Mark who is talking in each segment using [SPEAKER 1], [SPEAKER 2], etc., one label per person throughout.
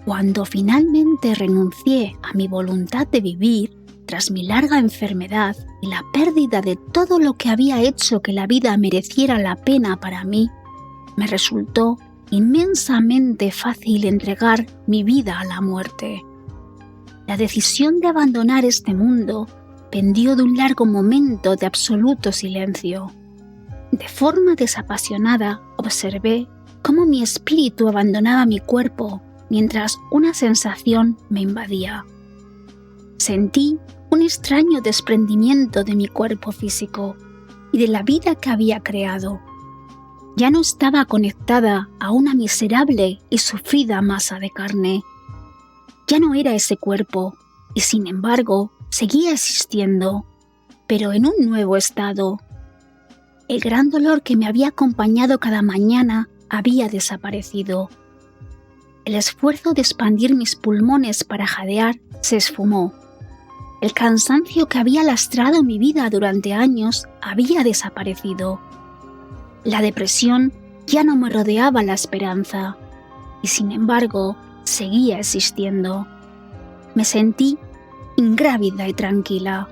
[SPEAKER 1] Cuando finalmente renuncié a mi voluntad de vivir, tras mi larga enfermedad y la pérdida de todo lo que había hecho que la vida mereciera la pena para mí, me resultó inmensamente fácil entregar mi vida a la muerte. La decisión de abandonar este mundo pendió de un largo momento de absoluto silencio. De forma desapasionada observé cómo mi espíritu abandonaba mi cuerpo mientras una sensación me invadía. Sentí un extraño desprendimiento de mi cuerpo físico y de la vida que había creado. Ya no estaba conectada a una miserable y sufrida masa de carne. Ya no era ese cuerpo y, sin embargo, seguía existiendo, pero en un nuevo estado. El gran dolor que me había acompañado cada mañana había desaparecido. El esfuerzo de expandir mis pulmones para jadear se esfumó. El cansancio que había lastrado mi vida durante años había desaparecido. La depresión ya no me rodeaba la esperanza, y sin embargo seguía existiendo. Me sentí ingrávida y tranquila.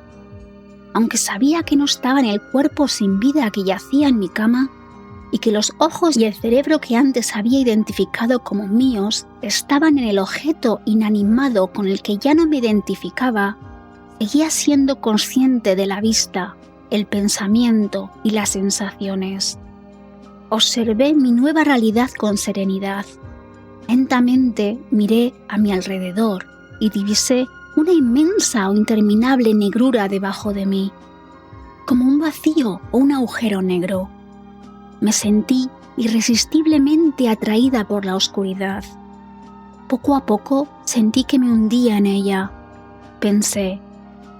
[SPEAKER 1] Aunque sabía que no estaba en el cuerpo sin vida que yacía en mi cama, y que los ojos y el cerebro que antes había identificado como míos estaban en el objeto inanimado con el que ya no me identificaba, seguía siendo consciente de la vista, el pensamiento y las sensaciones. Observé mi nueva realidad con serenidad. Lentamente miré a mi alrededor y divisé una inmensa o interminable negrura debajo de mí, como un vacío o un agujero negro. Me sentí irresistiblemente atraída por la oscuridad. Poco a poco sentí que me hundía en ella. Pensé,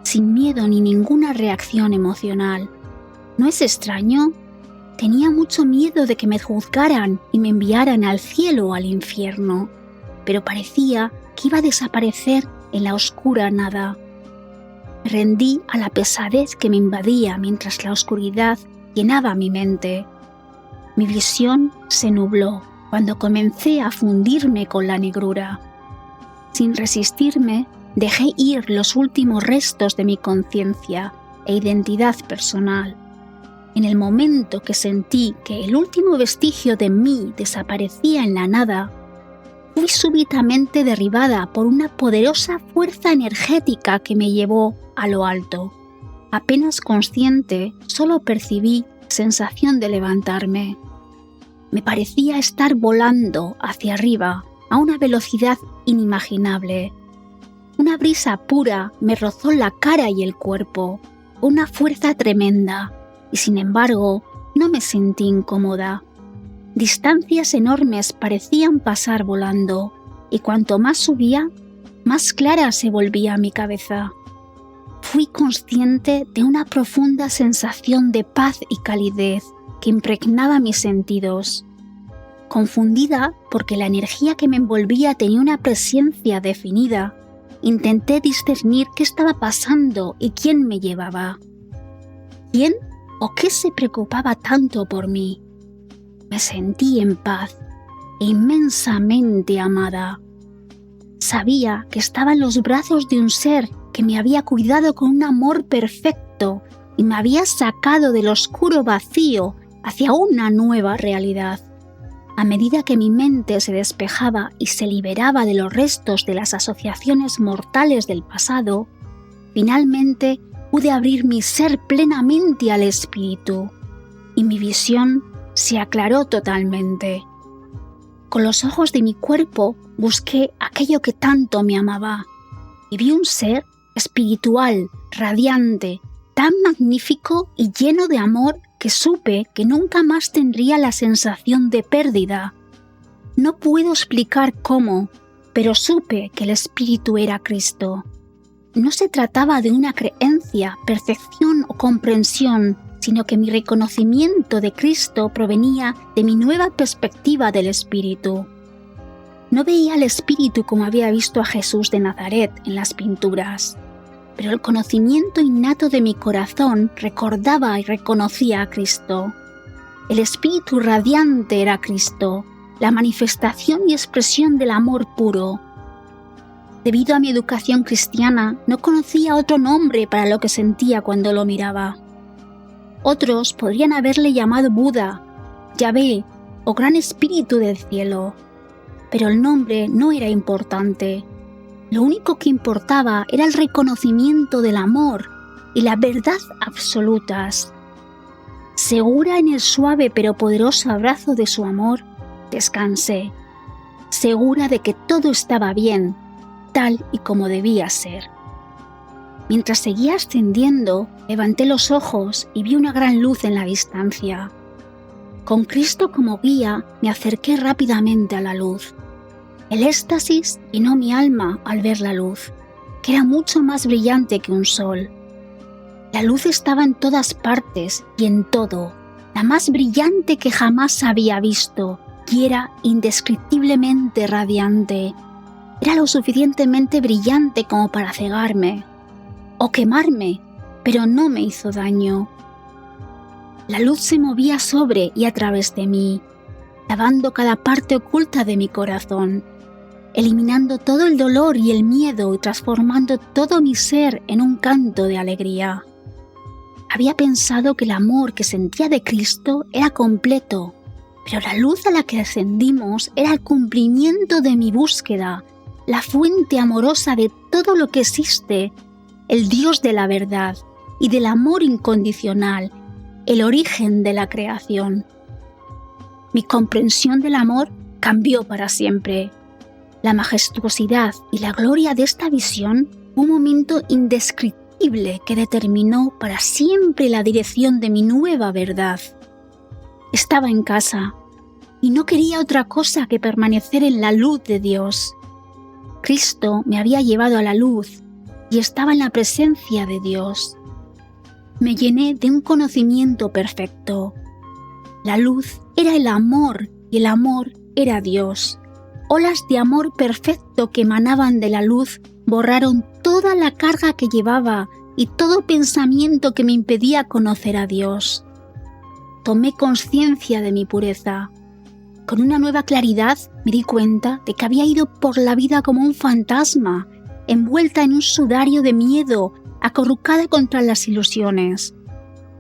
[SPEAKER 1] sin miedo ni ninguna reacción emocional: ¿no es extraño? Tenía mucho miedo de que me juzgaran y me enviaran al cielo o al infierno, pero parecía que iba a desaparecer en la oscura nada. Me rendí a la pesadez que me invadía mientras la oscuridad llenaba mi mente. Mi visión se nubló cuando comencé a fundirme con la negrura. Sin resistirme, dejé ir los últimos restos de mi conciencia e identidad personal. En el momento que sentí que el último vestigio de mí desaparecía en la nada, fui súbitamente derribada por una poderosa fuerza energética que me llevó a lo alto. Apenas consciente, solo percibí sensación de levantarme. Me parecía estar volando hacia arriba a una velocidad inimaginable. Una brisa pura me rozó la cara y el cuerpo, una fuerza tremenda, y sin embargo no me sentí incómoda. Distancias enormes parecían pasar volando, y cuanto más subía, más clara se volvía mi cabeza. Fui consciente de una profunda sensación de paz y calidez que impregnaba mis sentidos. Confundida porque la energía que me envolvía tenía una presencia definida, intenté discernir qué estaba pasando y quién me llevaba. ¿Quién o qué se preocupaba tanto por mí? Me sentí en paz e inmensamente amada. Sabía que estaba en los brazos de un ser que me había cuidado con un amor perfecto y me había sacado del oscuro vacío hacia una nueva realidad. A medida que mi mente se despejaba y se liberaba de los restos de las asociaciones mortales del pasado, finalmente pude abrir mi ser plenamente al espíritu, y mi visión se aclaró totalmente. Con los ojos de mi cuerpo busqué aquello que tanto me amaba, y vi un ser espiritual, radiante, tan magnífico y lleno de amor que supe que nunca más tendría la sensación de pérdida. No puedo explicar cómo, pero supe que el espíritu era Cristo. No se trataba de una creencia, percepción o comprensión, sino que mi reconocimiento de Cristo provenía de mi nueva perspectiva del espíritu. No veía al espíritu como había visto a Jesús de Nazaret en las pinturas, pero el conocimiento innato de mi corazón recordaba y reconocía a Cristo. El espíritu radiante era Cristo, la manifestación y expresión del amor puro, Debido a mi educación cristiana, no conocía otro nombre para lo que sentía cuando lo miraba. Otros podrían haberle llamado Buda, Yahvé o Gran Espíritu del Cielo, pero el nombre no era importante. Lo único que importaba era el reconocimiento del amor y la verdad absolutas. Segura en el suave pero poderoso abrazo de su amor, descansé, segura de que todo estaba bien, tal y como debía ser. Mientras seguía ascendiendo, levanté los ojos y vi una gran luz en la distancia. Con Cristo como guía, me acerqué rápidamente a la luz. El éxtasis llenó mi alma al ver la luz, que era mucho más brillante que un sol. La luz estaba en todas partes y en todo, la más brillante que jamás había visto, y era indescriptiblemente radiante. Era lo suficientemente brillante como para cegarme o quemarme, pero no me hizo daño. La luz se movía sobre y a través de mí, lavando cada parte oculta de mi corazón, eliminando todo el dolor y el miedo y transformando todo mi ser en un canto de alegría. Había pensado que el amor que sentía de Cristo era completo, pero la luz a la que ascendimos era el cumplimiento de mi búsqueda, la fuente amorosa de todo lo que existe, el Dios de la verdad y del amor incondicional, el origen de la creación. Mi comprensión del amor cambió para siempre. La majestuosidad y la gloria de esta visión fue un momento indescriptible que determinó para siempre la dirección de mi nueva verdad. Estaba en casa y no quería otra cosa que permanecer en la luz de Dios. Cristo me había llevado a la luz y estaba en la presencia de Dios. Me llené de un conocimiento perfecto. La luz era el amor y el amor era Dios. Olas de amor perfecto que emanaban de la luz borraron toda la carga que llevaba y todo pensamiento que me impedía conocer a Dios. Tomé conciencia de mi pureza. Con una nueva claridad me di cuenta de que había ido por la vida como un fantasma, envuelta en un sudario de miedo, acurrucada contra las ilusiones.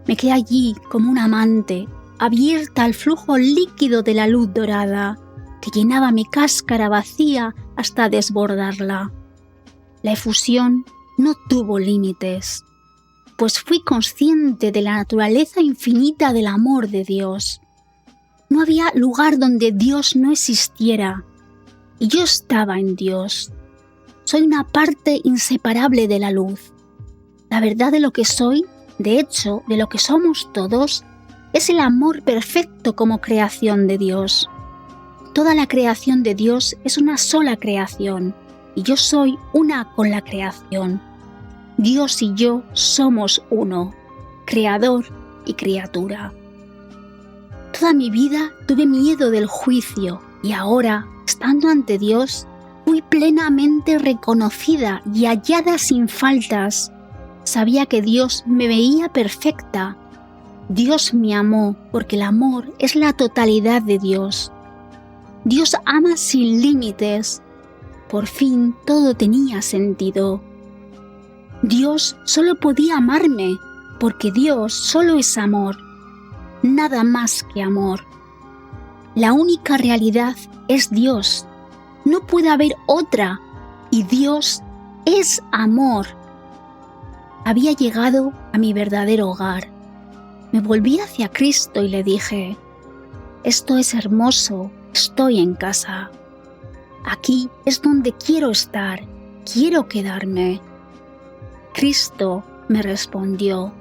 [SPEAKER 1] Me quedé allí como un amante, abierta al flujo líquido de la luz dorada, que llenaba mi cáscara vacía hasta desbordarla. La efusión no tuvo límites, pues fui consciente de la naturaleza infinita del amor de Dios. No había lugar donde Dios no existiera, y yo estaba en Dios. Soy una parte inseparable de la luz. La verdad de lo que soy, de hecho, de lo que somos todos, es el amor perfecto como creación de Dios. Toda la creación de Dios es una sola creación, y yo soy una con la creación. Dios y yo somos uno, creador y criatura. Toda mi vida tuve miedo del juicio y ahora, estando ante Dios, fui plenamente reconocida y hallada sin faltas. Sabía que Dios me veía perfecta. Dios me amó porque el amor es la totalidad de Dios. Dios ama sin límites. Por fin todo tenía sentido. Dios solo podía amarme porque Dios solo es amor. Nada más que amor. La única realidad es Dios. No puede haber otra, y Dios es amor. Había llegado a mi verdadero hogar. Me volví hacia Cristo y le dije: esto es hermoso, estoy en casa. Aquí es donde quiero estar, quiero quedarme. Cristo me respondió: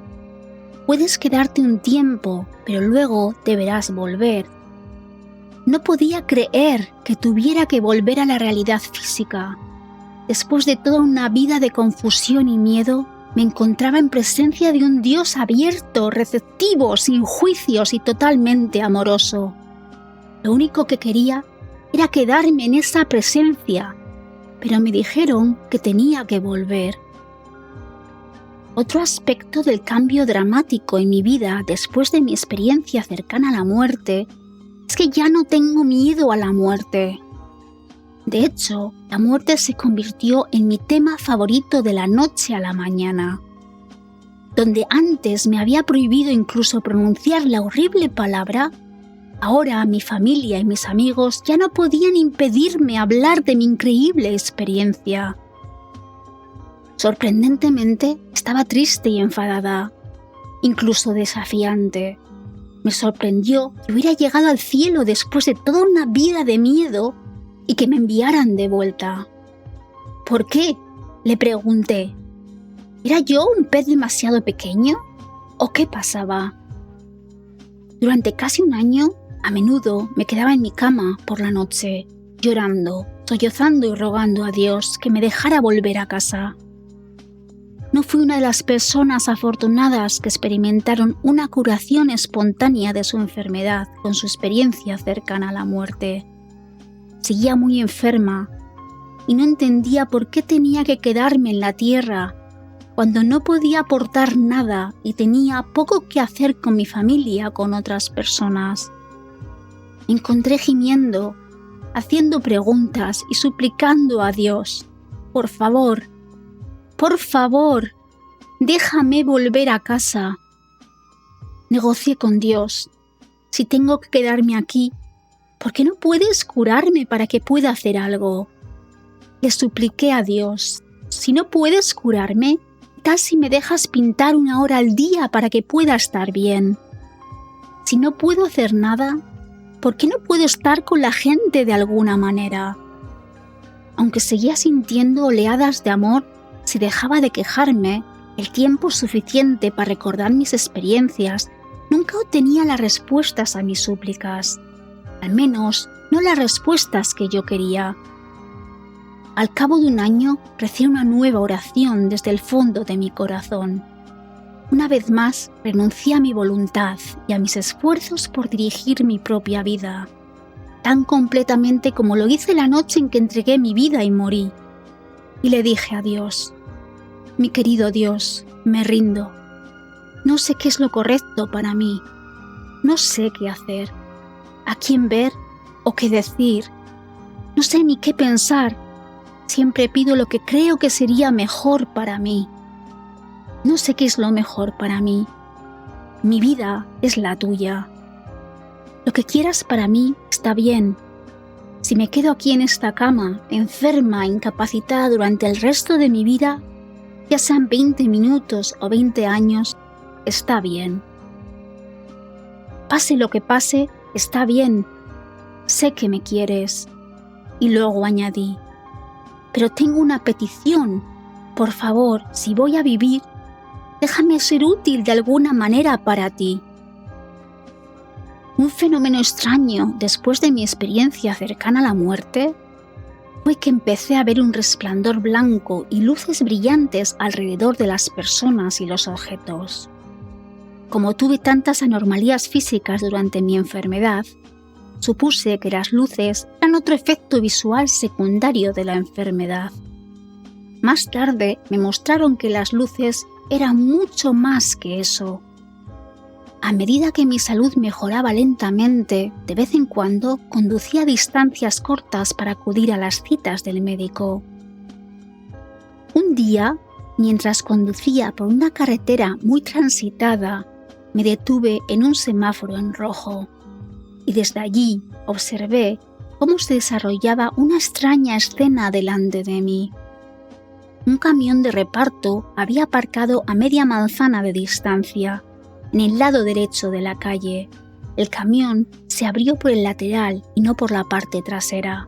[SPEAKER 1] puedes quedarte un tiempo, pero luego deberás volver. No podía creer que tuviera que volver a la realidad física. Después de toda una vida de confusión y miedo, me encontraba en presencia de un Dios abierto, receptivo, sin juicios y totalmente amoroso. Lo único que quería era quedarme en esa presencia, pero me dijeron que tenía que volver. Otro aspecto del cambio dramático en mi vida después de mi experiencia cercana a la muerte es que ya no tengo miedo a la muerte. De hecho, la muerte se convirtió en mi tema favorito de la noche a la mañana. Donde antes me había prohibido incluso pronunciar la horrible palabra, ahora mi familia y mis amigos ya no podían impedirme hablar de mi increíble experiencia. Sorprendentemente, estaba triste y enfadada, incluso desafiante. Me sorprendió que hubiera llegado al cielo después de toda una vida de miedo y que me enviaran de vuelta. ¿Por qué?, le pregunté. ¿Era yo un pez demasiado pequeño? ¿O qué pasaba? Durante casi un año, a menudo me quedaba en mi cama por la noche, llorando, sollozando y rogando a Dios que me dejara volver a casa. No fui una de las personas afortunadas que experimentaron una curación espontánea de su enfermedad con su experiencia cercana a la muerte. Seguía muy enferma y no entendía por qué tenía que quedarme en la tierra cuando no podía aportar nada y tenía poco que hacer con mi familia o con otras personas. Me encontré gimiendo, haciendo preguntas y suplicando a Dios: por favor, déjame volver a casa. Negocié con Dios: si tengo que quedarme aquí, ¿por qué no puedes curarme para que pueda hacer algo? Le supliqué a Dios: si no puedes curarme, tal si me dejas pintar 1 hora al día para que pueda estar bien. Si no puedo hacer nada, ¿por qué no puedo estar con la gente de alguna manera? Aunque seguía sintiendo oleadas de amor, si dejaba de quejarme el tiempo suficiente para recordar mis experiencias, nunca obtenía las respuestas a mis súplicas. Al menos, no las respuestas que yo quería. Al cabo de 1 año, recibí una nueva oración desde el fondo de mi corazón. Una vez más, renuncié a mi voluntad y a mis esfuerzos por dirigir mi propia vida, tan completamente como lo hice la noche en que entregué mi vida y morí. Y le dije a Dios: mi querido Dios, me rindo. No sé qué es lo correcto para mí. No sé qué hacer, a quién ver o qué decir. No sé ni qué pensar. Siempre pido lo que creo que sería mejor para mí. No sé qué es lo mejor para mí. Mi vida es la tuya. Lo que quieras para mí está bien. Si me quedo aquí en esta cama, enferma, incapacitada durante el resto de mi vida, ya sean 20 minutos o 20 años, está bien. Pase lo que pase, está bien. Sé que me quieres. Y luego añadí: pero tengo una petición. Por favor, si voy a vivir, déjame ser útil de alguna manera para ti. Un fenómeno extraño después de mi experiencia cercana a la muerte fue que empecé a ver un resplandor blanco y luces brillantes alrededor de las personas y los objetos. Como tuve tantas anormalías físicas durante mi enfermedad, supuse que las luces eran otro efecto visual secundario de la enfermedad. Más tarde me mostraron que las luces eran mucho más que eso. A medida que mi salud mejoraba lentamente, de vez en cuando conducía a distancias cortas para acudir a las citas del médico. Un día, mientras conducía por una carretera muy transitada, me detuve en un semáforo en rojo. Y desde allí observé cómo se desarrollaba una extraña escena delante de mí. Un camión de reparto había aparcado a media manzana de distancia, en el lado derecho de la calle. El camión se abrió por el lateral y no por la parte trasera.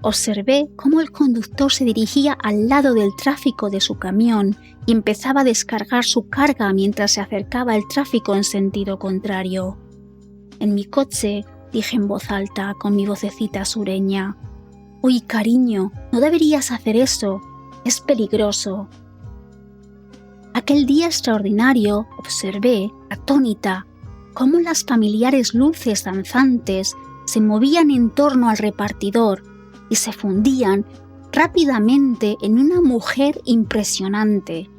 [SPEAKER 1] Observé cómo el conductor se dirigía al lado del tráfico de su camión y empezaba a descargar su carga mientras se acercaba el tráfico en sentido contrario. En mi coche dije en voz alta, con mi vocecita sureña: «Uy, cariño, no deberías hacer eso, es peligroso». Aquel día extraordinario observé, atónita, cómo las familiares luces danzantes se movían en torno al repartidor y se fundían rápidamente en una mujer impresionante,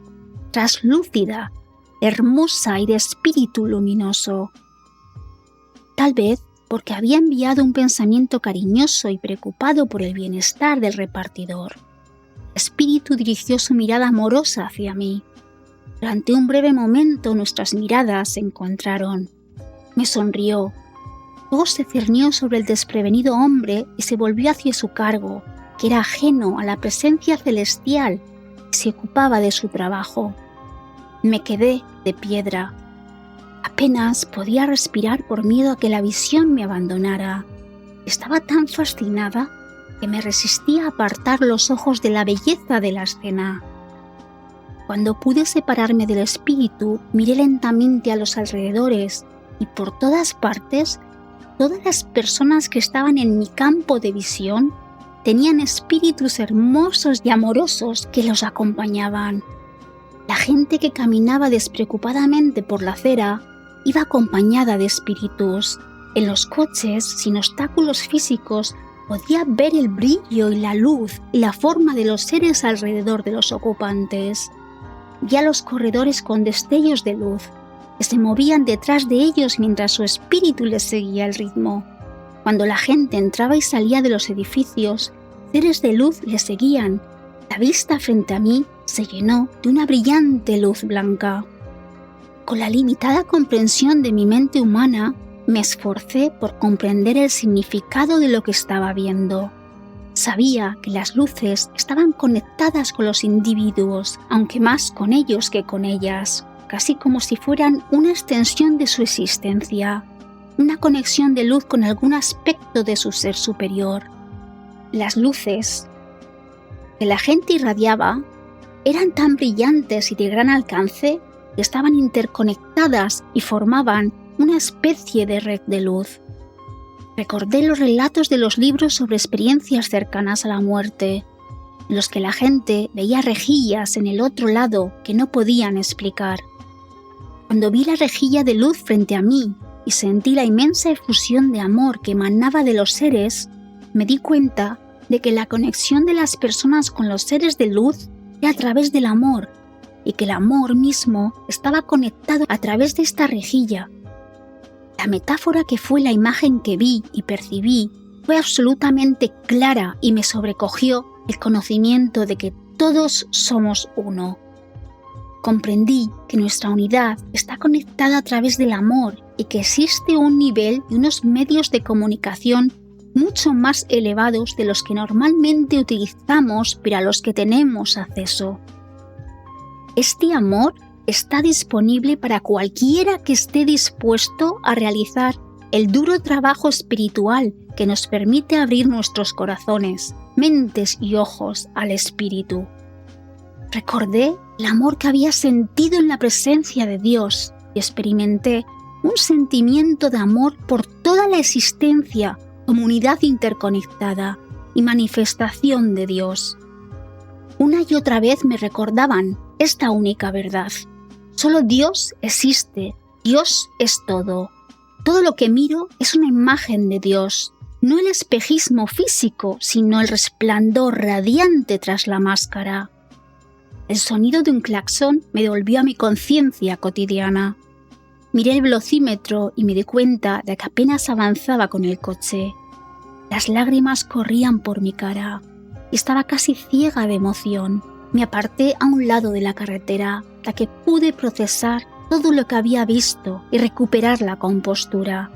[SPEAKER 1] traslúcida, hermosa y de espíritu luminoso. Tal vez porque había enviado un pensamiento cariñoso y preocupado por el bienestar del repartidor. El espíritu dirigió su mirada amorosa hacia mí. Durante un breve momento nuestras miradas se encontraron. Me sonrió. Luego se cernió sobre el desprevenido hombre y se volvió hacia su cargo, que era ajeno a la presencia celestial y se ocupaba de su trabajo. Me quedé de piedra. Apenas podía respirar por miedo a que la visión me abandonara. Estaba tan fascinada que me resistía a apartar los ojos de la belleza de la escena. Cuando pude separarme del espíritu, miré lentamente a los alrededores y por todas partes, todas las personas que estaban en mi campo de visión tenían espíritus hermosos y amorosos que los acompañaban. La gente que caminaba despreocupadamente por la acera iba acompañada de espíritus. En los coches, sin obstáculos físicos, podía ver el brillo y la luz y la forma de los seres alrededor de los ocupantes. Vi a los corredores con destellos de luz, que se movían detrás de ellos mientras su espíritu les seguía el ritmo. Cuando la gente entraba y salía de los edificios, seres de luz les seguían. La vista frente a mí se llenó de una brillante luz blanca. Con la limitada comprensión de mi mente humana, me esforcé por comprender el significado de lo que estaba viendo. Sabía que las luces estaban conectadas con los individuos, aunque más con ellos que con ellas, casi como si fueran una extensión de su existencia, una conexión de luz con algún aspecto de su ser superior. Las luces que la gente irradiaba eran tan brillantes y de gran alcance que estaban interconectadas y formaban una especie de red de luz. Recordé los relatos de los libros sobre experiencias cercanas a la muerte, en los que la gente veía rejillas en el otro lado que no podían explicar. Cuando vi la rejilla de luz frente a mí y sentí la inmensa efusión de amor que emanaba de los seres, me di cuenta de que la conexión de las personas con los seres de luz era a través del amor y que el amor mismo estaba conectado a través de esta rejilla. La metáfora que fue la imagen que vi y percibí fue absolutamente clara y me sobrecogió el conocimiento de que todos somos uno. Comprendí que nuestra unidad está conectada a través del amor y que existe un nivel y unos medios de comunicación mucho más elevados de los que normalmente utilizamos, pero a los que tenemos acceso. Este amor está disponible para cualquiera que esté dispuesto a realizar el duro trabajo espiritual que nos permite abrir nuestros corazones, mentes y ojos al espíritu. Recordé el amor que había sentido en la presencia de Dios y experimenté un sentimiento de amor por toda la existencia, comunidad interconectada y manifestación de Dios. Una y otra vez me recordaban esta única verdad. Solo Dios existe, Dios es todo. Todo lo que miro es una imagen de Dios, no el espejismo físico, sino el resplandor radiante tras la máscara. El sonido de un claxon me devolvió a mi conciencia cotidiana. Miré el velocímetro y me di cuenta de que apenas avanzaba con el coche. Las lágrimas corrían por mi cara. Estaba casi ciega de emoción. Me aparté a un lado de la carretera hasta que pude procesar todo lo que había visto y recuperar la compostura.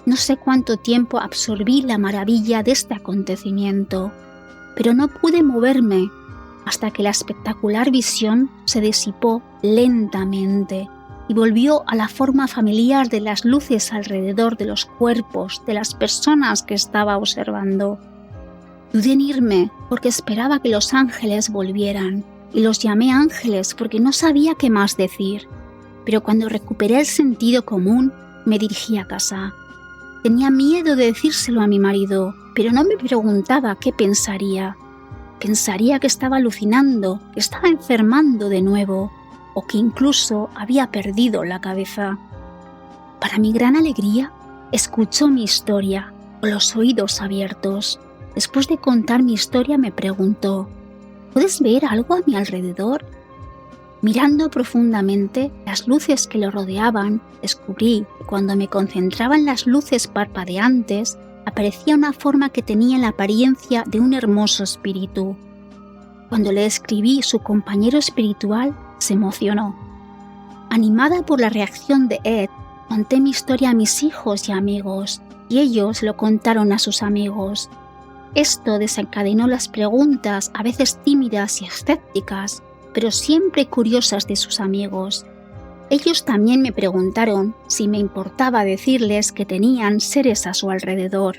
[SPEAKER 1] No sé cuánto tiempo absorbí la maravilla de este acontecimiento, pero no pude moverme hasta que la espectacular visión se disipó lentamente y volvió a la forma familiar de las luces alrededor de los cuerpos de las personas que estaba observando. Dudé en irme porque esperaba que los ángeles volvieran y los llamé ángeles porque no sabía qué más decir, pero cuando recuperé el sentido común me dirigí a casa. Tenía miedo de decírselo a mi marido, pero no me preguntaba qué pensaría. Pensaría que estaba alucinando, que estaba enfermando de nuevo, o que incluso había perdido la cabeza. Para mi gran alegría, escuchó mi historia, con los oídos abiertos. Después de contar mi historia me preguntó: ¿puedes ver algo a mi alrededor? Mirando profundamente las luces que lo rodeaban, descubrí que cuando me concentraba en las luces parpadeantes, aparecía una forma que tenía la apariencia de un hermoso espíritu. Cuando le describí su compañero espiritual, se emocionó. Animada por la reacción de Ed, conté mi historia a mis hijos y amigos, y ellos lo contaron a sus amigos. Esto desencadenó las preguntas, a veces tímidas y escépticas, pero siempre curiosas de sus amigos. Ellos también me preguntaron si me importaba decirles que tenían seres a su alrededor.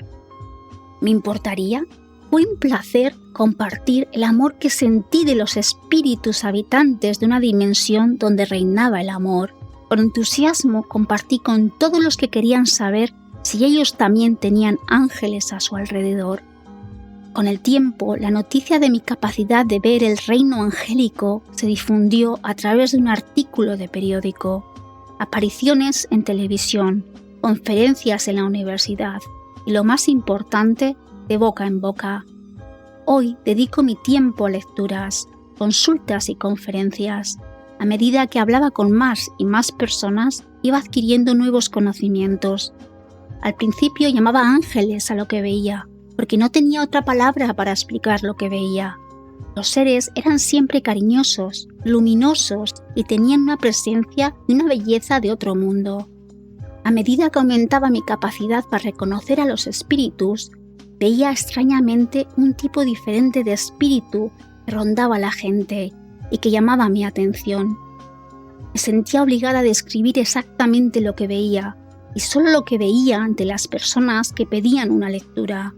[SPEAKER 1] ¿Me importaría? Fue un placer compartir el amor que sentí de los espíritus habitantes de una dimensión donde reinaba el amor. Con entusiasmo compartí con todos los que querían saber si ellos también tenían ángeles a su alrededor. Con el tiempo, la noticia de mi capacidad de ver el reino angélico se difundió a través de un artículo de periódico, apariciones en televisión, conferencias en la universidad y, lo más importante, de boca en boca. Hoy dedico mi tiempo a lecturas, consultas y conferencias. A medida que hablaba con más y más personas, iba adquiriendo nuevos conocimientos. Al principio llamaba ángeles a lo que veía, porque no tenía otra palabra para explicar lo que veía. Los seres eran siempre cariñosos, luminosos y tenían una presencia y una belleza de otro mundo. A medida que aumentaba mi capacidad para reconocer a los espíritus, veía extrañamente un tipo diferente de espíritu que rondaba a la gente y que llamaba mi atención. Me sentía obligada a describir exactamente lo que veía, y solo lo que veía ante las personas que pedían una lectura.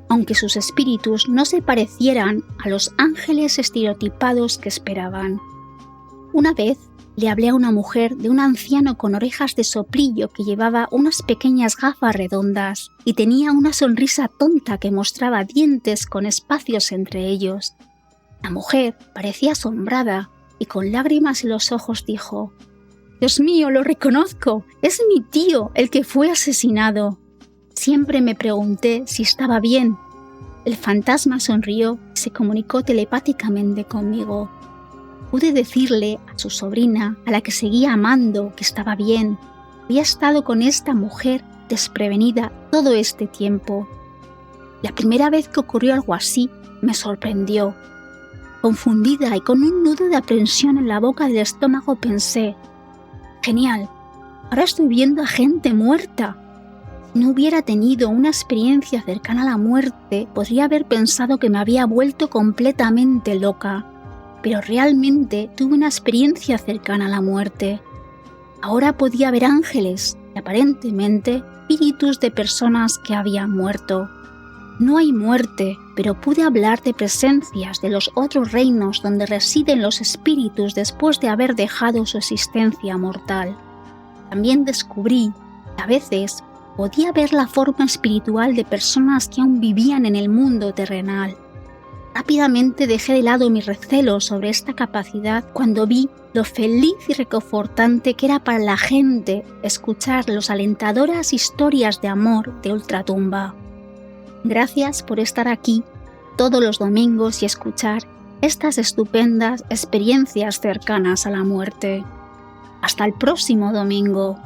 [SPEAKER 1] Aunque sus espíritus no se parecieran a los ángeles estereotipados que esperaban. Una vez le hablé a una mujer de un anciano con orejas de soplillo que llevaba unas pequeñas gafas redondas y tenía una sonrisa tonta que mostraba dientes con espacios entre ellos. La mujer parecía asombrada y con lágrimas en los ojos dijo: «Dios mío, lo reconozco, es mi tío, el que fue asesinado». Siempre me pregunté si estaba bien. El fantasma sonrió y se comunicó telepáticamente conmigo. Pude decirle a su sobrina, a la que seguía amando, que estaba bien. Había estado con esta mujer desprevenida todo este tiempo. La primera vez que ocurrió algo así, me sorprendió. Confundida y con un nudo de aprensión en la boca del estómago, pensé: «Genial, ahora estoy viendo a gente muerta». Si no hubiera tenido una experiencia cercana a la muerte, podría haber pensado que me había vuelto completamente loca. Pero realmente tuve una experiencia cercana a la muerte. Ahora podía ver ángeles y aparentemente espíritus de personas que habían muerto. No hay muerte, pero pude hablar de presencias de los otros reinos donde residen los espíritus después de haber dejado su existencia mortal. También descubrí que a veces podía ver la forma espiritual de personas que aún vivían en el mundo terrenal. Rápidamente dejé de lado mi recelo sobre esta capacidad cuando vi lo feliz y reconfortante que era para la gente escuchar las alentadoras historias de amor de Ultratumba. Gracias por estar aquí todos los domingos y escuchar estas estupendas experiencias cercanas a la muerte. Hasta el próximo domingo.